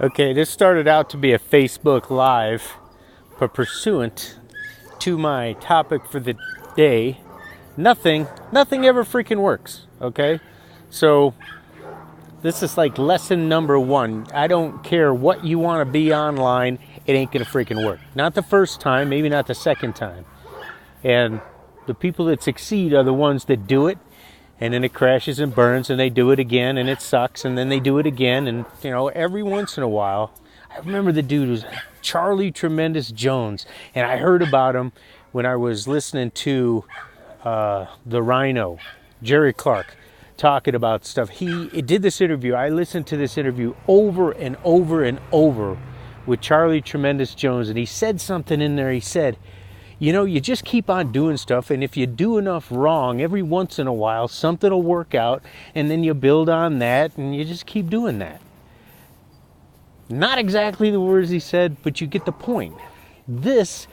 Okay, this started out to be a Facebook Live, but pursuant to my topic for the day, nothing ever freaking works, okay? So, this is like lesson number 1. I don't care what you want to be online, it ain't gonna freaking work. Not the first time, maybe not the second time. And the people that succeed are the ones that do it, and then it crashes and burns, and they do it again, and it sucks, and then they do it again, and every once in a while. I remember the dude was Charlie Tremendous Jones, and I heard about him when I was listening to the Rhino, Jerry Clark, talking about stuff. He did this interview. I listened to this interview over and over and over with Charlie Tremendous Jones, and he said something in there. He said, you just keep on doing stuff, and if you do enough wrong, every once in a while, something will work out, and then you build on that, and you just keep doing that. Not exactly the words he said, but you get the point. This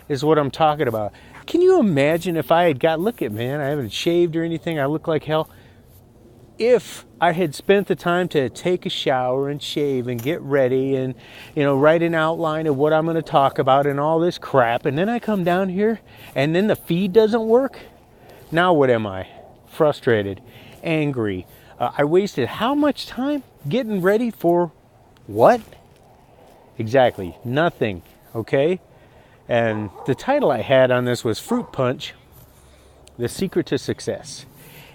is what I'm talking about. Can you imagine if I had look at, man, I haven't shaved or anything, I look like hell. If I had spent the time to take a shower and shave and get ready and, write an outline of what I'm going to talk about and all this crap, and then I come down here and then the feed doesn't work, now what am I? Frustrated, angry. I wasted how much time getting ready for what? Exactly, nothing, okay? And the title I had on this was Fruit Punch, The Secret to Success.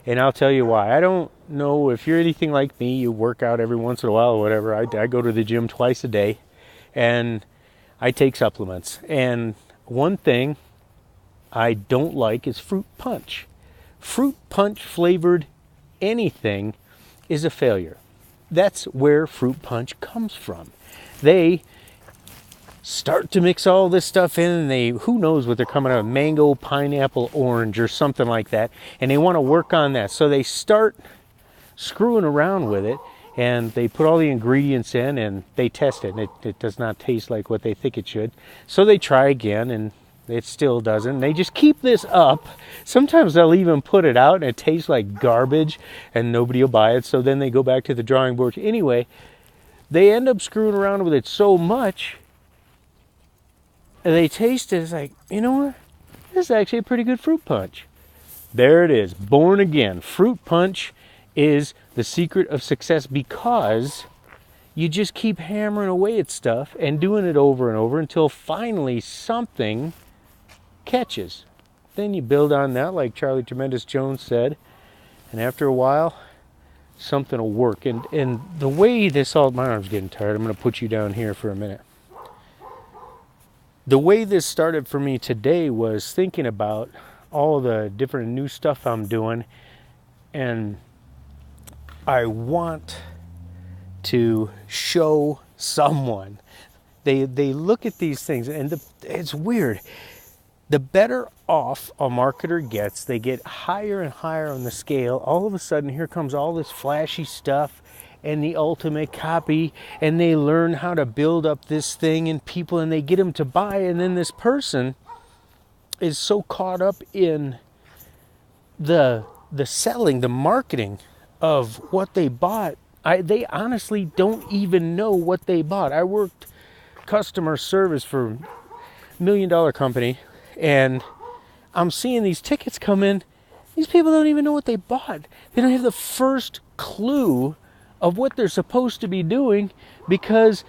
And I'll tell you why. I don't know if you're anything like me, you work out every once in a while or whatever. I go to the gym twice a day, and I take supplements. And one thing I don't like is fruit punch. Fruit punch flavored anything is a failure. That's where fruit punch comes from. They start to mix all this stuff in, and who knows what they're coming out of, mango, pineapple, orange, or something like that, and they want to work on that. So they start screwing around with it, and they put all the ingredients in, and they test it, and it does not taste like what they think it should. So they try again, and it still doesn't. They just keep this up. Sometimes they'll even put it out, and it tastes like garbage, and nobody will buy it, so then they go back to the drawing board. Anyway, they end up screwing around with it so much, and they taste it, it's like, you know what? This is actually a pretty good fruit punch. There it is, born again. Fruit punch is the secret of success, because you just keep hammering away at stuff and doing it over and over until finally something catches. Then you build on that, like Charlie Tremendous Jones said, and after a while, something will work. And the way this all, my arm's getting tired. I'm going to put you down here for a minute. The way this started for me today was thinking about all the different new stuff I'm doing, and I want to show someone. They look at these things, and it's weird. The better off a marketer gets, they get higher and higher on the scale. All of a sudden, here comes all this flashy stuff and the ultimate copy, and they learn how to build up this thing in people, and they get them to buy, and then this person is so caught up in the selling, the marketing of what they bought, they honestly don't even know what they bought. I worked customer service for $1 million company, and I'm seeing these tickets come in. These people don't even know what they bought. They don't have the first clue of what they're supposed to be doing, because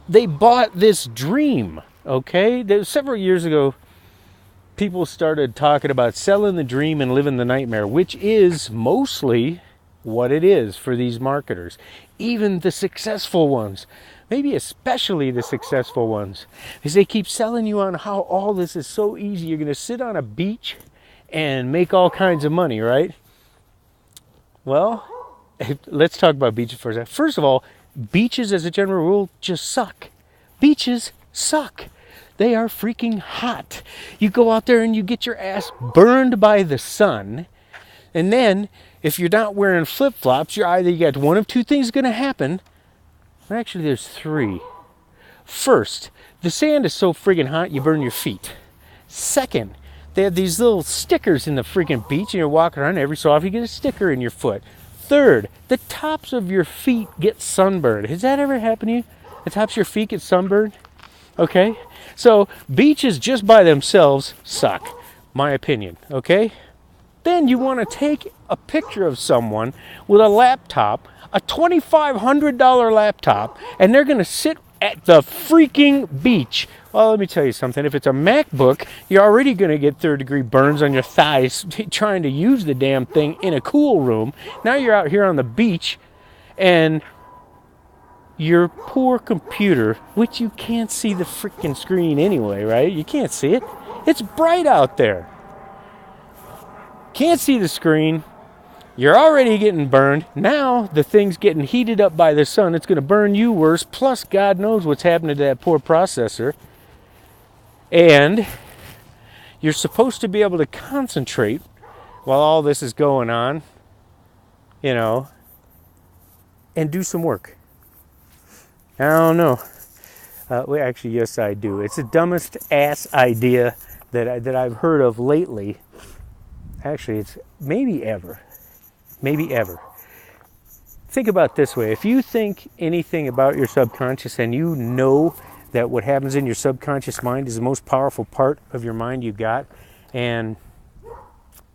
they bought this dream, okay? Several years ago, people started talking about selling the dream and living the nightmare, which is mostly what it is for these marketers. Even the successful ones, maybe especially the successful ones, is they keep selling you on how all this is so easy. You're going to sit on a beach and make all kinds of money, right? Well, let's talk about beaches for a second. First of all, beaches as a general rule just suck. Beaches suck. They are freaking hot. You go out there and you get your ass burned by the sun. And then, if you're not wearing flip-flops, you got one of two things going to happen. Actually, there's three. First, the sand is so friggin' hot, you burn your feet. Second, they have these little stickers in the freaking beach, and you're walking around, every so often you get a sticker in your foot. Third, the tops of your feet get sunburned. Has that ever happened to you? The tops of your feet get sunburned? Okay? So beaches just by themselves suck, my opinion, okay? Then you want to take a picture of someone with a laptop, a $2,500 laptop, and they're going to sit at the freaking beach. Well, let me tell you something. If it's a MacBook, you're already going to get third-degree burns on your thighs trying to use the damn thing in a cool room. Now you're out here on the beach, and your poor computer, which you can't see the freaking screen anyway, right? You can't see it. It's bright out there. Can't see the screen. You're already getting burned. Now the thing's getting heated up by the sun. It's going to burn you worse. Plus, God knows what's happening to that poor processor. And you're supposed to be able to concentrate while all this is going on, you know, and do some work. I don't know. Well, actually, yes, I do. It's the dumbest ass idea that I've heard of lately. Actually, it's maybe ever. Maybe ever. Think about it this way. If you think anything about your subconscious and you know that what happens in your subconscious mind is the most powerful part of your mind you've got, and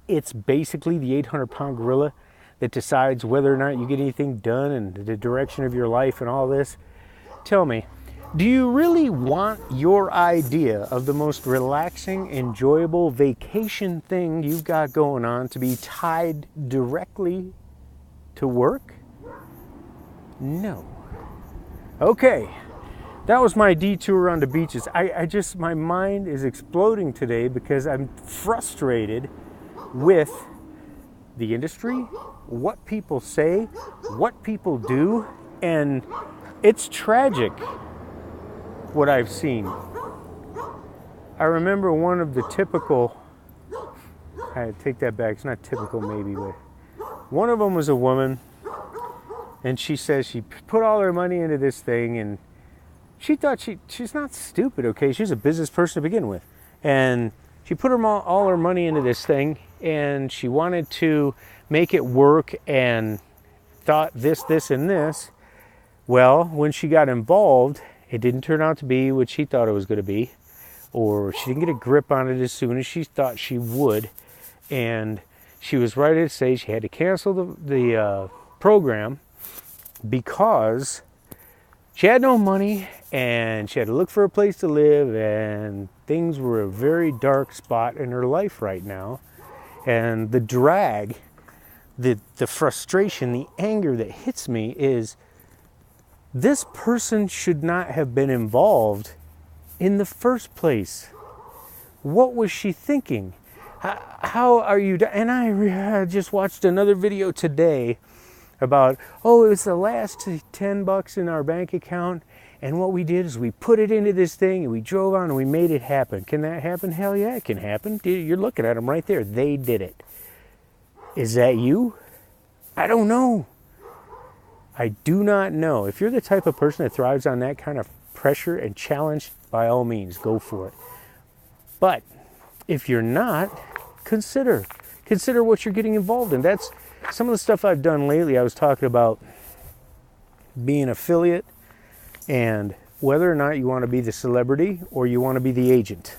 it's basically the 800-pound gorilla that decides whether or not you get anything done and the direction of your life and all this, tell me, do you really want your idea of the most relaxing, enjoyable vacation thing you've got going on to be tied directly to work? No. Okay, that was my detour on the beaches. I just, my mind is exploding today because I'm frustrated with the industry, what people say, what people do, and it's tragic what I've seen. I remember one of the typical, I take that back, it's not typical maybe, but one of them was a woman, and she says she put all her money into this thing, and she thought she's not stupid, okay? She's a business person to begin with. And she put all her money into this thing, and she wanted to make it work and thought this, and this. Well, when she got involved, it didn't turn out to be what she thought it was going to be, or she didn't get a grip on it as soon as she thought she would, and she was ready to say she had to cancel the program because she had no money and she had to look for a place to live, and things were a very dark spot in her life right now. And the drag, the frustration, the anger that hits me is this person should not have been involved in the first place. What was she thinking? How are you? And I just watched another video today about, oh, it was the last $10 in our bank account, and what we did is we put it into this thing and we drove on and we made it happen. Can that happen? Hell yeah, it can happen. You're looking at them right there. They did it. Is that you? I don't know. I do not know. If you're the type of person that thrives on that kind of pressure and challenge, by all means, go for it. But if you're not, consider what you're getting involved in. That's some of the stuff I've done lately. I was talking about being an affiliate and whether or not you want to be the celebrity or you want to be the agent.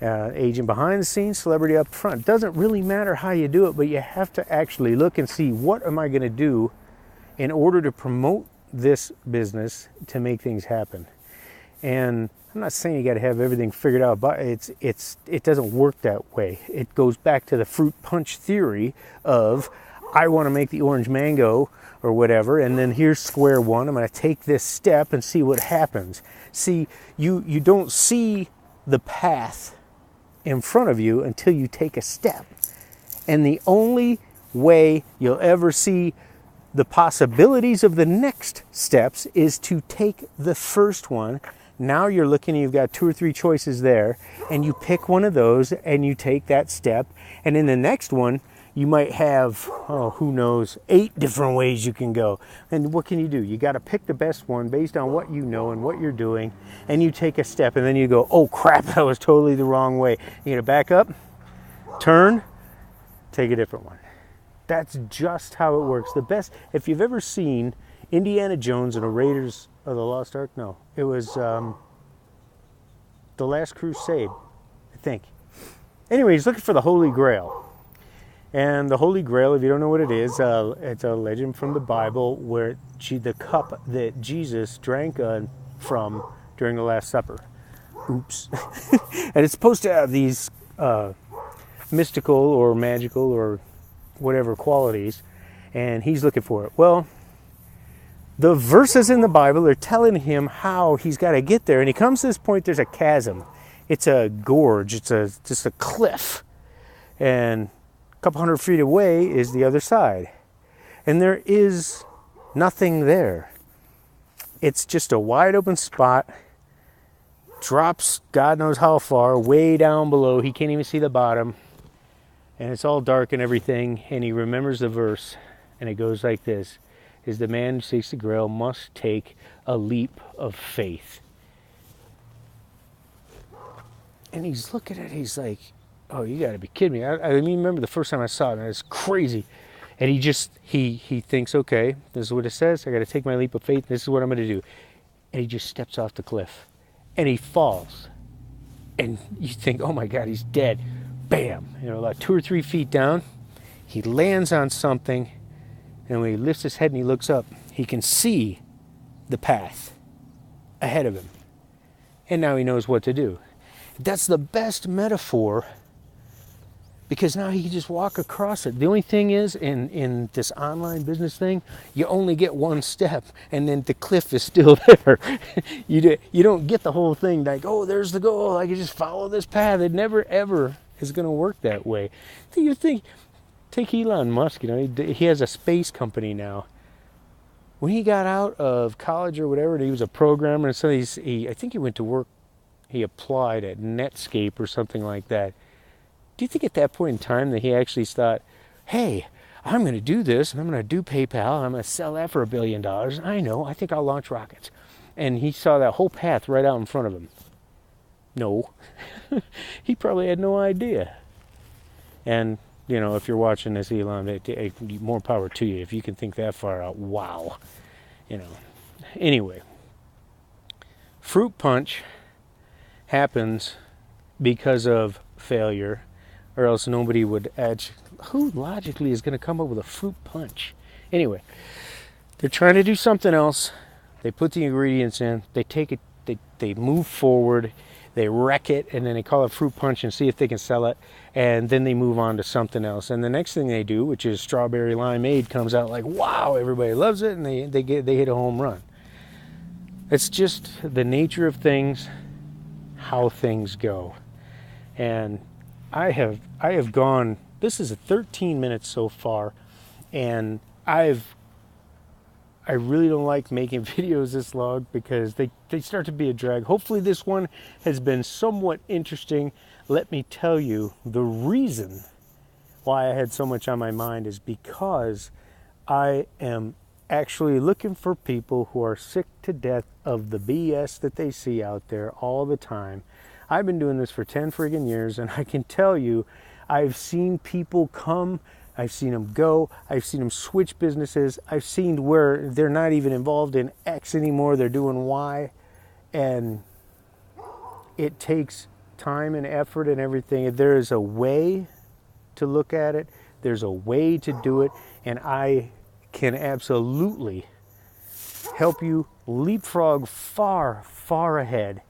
Agent behind the scenes, celebrity up front. Doesn't really matter how you do it, but you have to actually look and see, what am I going to do in order to promote this business to make things happen. And I'm not saying you got to have everything figured out, but it doesn't work that way. It goes back to the fruit punch theory of, I want to make the orange mango or whatever, and then here's square one. I'm going to take this step and see what happens. See, you don't see the path in front of you until you take a step. And the only way you'll ever see the possibilities of the next steps is to take the first one. Now you're looking, you've got 2 or 3 choices there, and you pick one of those and you take that step. And in the next one, you might have, who knows, 8 different ways you can go. And what can you do? You got to pick the best one based on what you know and what you're doing, and you take a step, and then you go, oh crap, that was totally the wrong way. You got to back up, turn, take a different one. That's just how it works. The best, if you've ever seen Indiana Jones and the Raiders of the Lost Ark, no, it was The Last Crusade, I think. Anyway, he's looking for the Holy Grail. And the Holy Grail, if you don't know what it is, it's a legend from the Bible where the cup that Jesus drank from during the Last Supper. Oops. And it's supposed to have these mystical or magical or whatever qualities, and he's looking for it. Well, the verses in the Bible are telling him how he's got to get there, and he comes to this point. There's a chasm. It's a gorge. It's just a cliff, and a couple hundred feet away is the other side, and there is nothing there. It's just a wide open spot. Drops God knows how far, way down below. He can't even see the bottom. And it's all dark and everything. And he remembers the verse. And it goes like this. Is the man who seeks the grail must take a leap of faith. And he's looking at it. He's like, oh, you got to be kidding me. I mean, remember the first time I saw it. And it's crazy. And he thinks, okay, this is what it says. I got to take my leap of faith. This is what I'm going to do. And he just steps off the cliff. And he falls. And you think, oh my God, he's dead. Bam! About 2 or 3 feet down, he lands on something, and when he lifts his head and he looks up, he can see the path ahead of him. And now he knows what to do. That's the best metaphor, because now he can just walk across it. The only thing is, in this online business thing, you only get one step, and then the cliff is still there. You don't get the whole thing like, oh, there's the goal. I can just follow this path. It never, ever is going to work that way. Take Elon Musk, he has a space company now. When he got out of college or whatever, and he was a programmer, and so I think he went to work, he applied at Netscape or something like that. Do you think at that point in time that he actually thought, hey, I'm going to do this, and I'm going to do PayPal, and I'm going to sell that for $1 billion. I think I'll launch rockets. And he saw that whole path right out in front of him. No. He probably had no idea. And, if you're watching this, Elon, more power to you. If you can think that far out, wow. Anyway. Fruit punch happens because of failure, or else nobody would who logically is going to come up with a fruit punch? Anyway, they're trying to do something else. They put the ingredients in, they take it, they move forward, they wreck it, and then they call it fruit punch and see if they can sell it, and then they move on to something else. And the next thing they do, which is strawberry limeade, comes out like, wow, everybody loves it, and they hit a home run. It's just the nature of things, how things go. And I have gone, this is 13 minutes so far, and I really don't like making videos this long because they start to be a drag. Hopefully this one has been somewhat interesting. Let me tell you, the reason why I had so much on my mind is because I am actually looking for people who are sick to death of the BS that they see out there all the time. I've been doing this for 10 friggin' years, and I can tell you, I've seen people come, I've seen them go, I've seen them switch businesses, I've seen where they're not even involved in X anymore, they're doing Y, and it takes time and effort and everything. There is a way to look at it, there's a way to do it, and I can absolutely help you leapfrog far, far ahead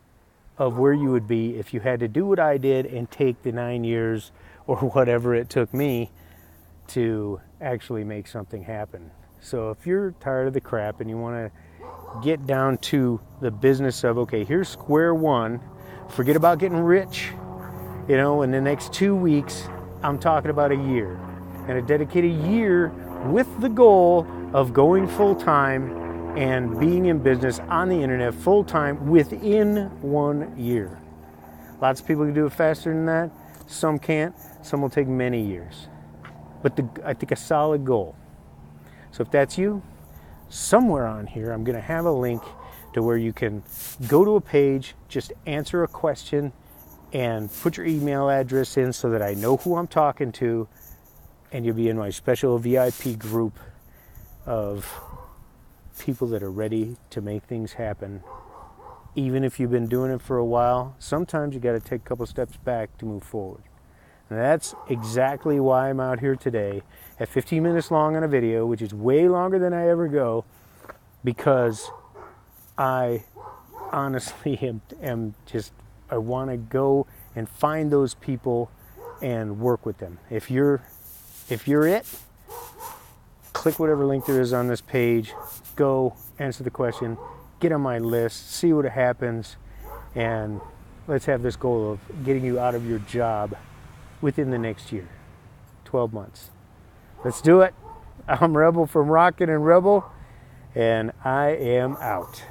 of where you would be if you had to do what I did and take the 9 years or whatever it took me to actually make something happen. So if you're tired of the crap and you want to get down to the business of, okay, here's square one, forget about getting rich, in the next 2 weeks, I'm talking about a year. And a dedicated year with the goal of going full-time and being in business on the internet full-time within 1 year. Lots of people can do it faster than that. Some can't. Some will take many years. But I think a solid goal. So if that's you, somewhere on here, I'm going to have a link to where you can go to a page, just answer a question, and put your email address in so that I know who I'm talking to, and you'll be in my special VIP group of people that are ready to make things happen. Even if you've been doing it for a while, sometimes you got to take a couple steps back to move forward. And that's exactly why I'm out here today at 15 minutes long on a video, which is way longer than I ever go, because I honestly am just, I want to go and find those people and work with them. If you're it, click whatever link there is on this page, go answer the question, get on my list, see what happens, and let's have this goal of getting you out of your job within the next year, 12 months. Let's do it. I'm Rebel from RockIt and Rebel, and I am out.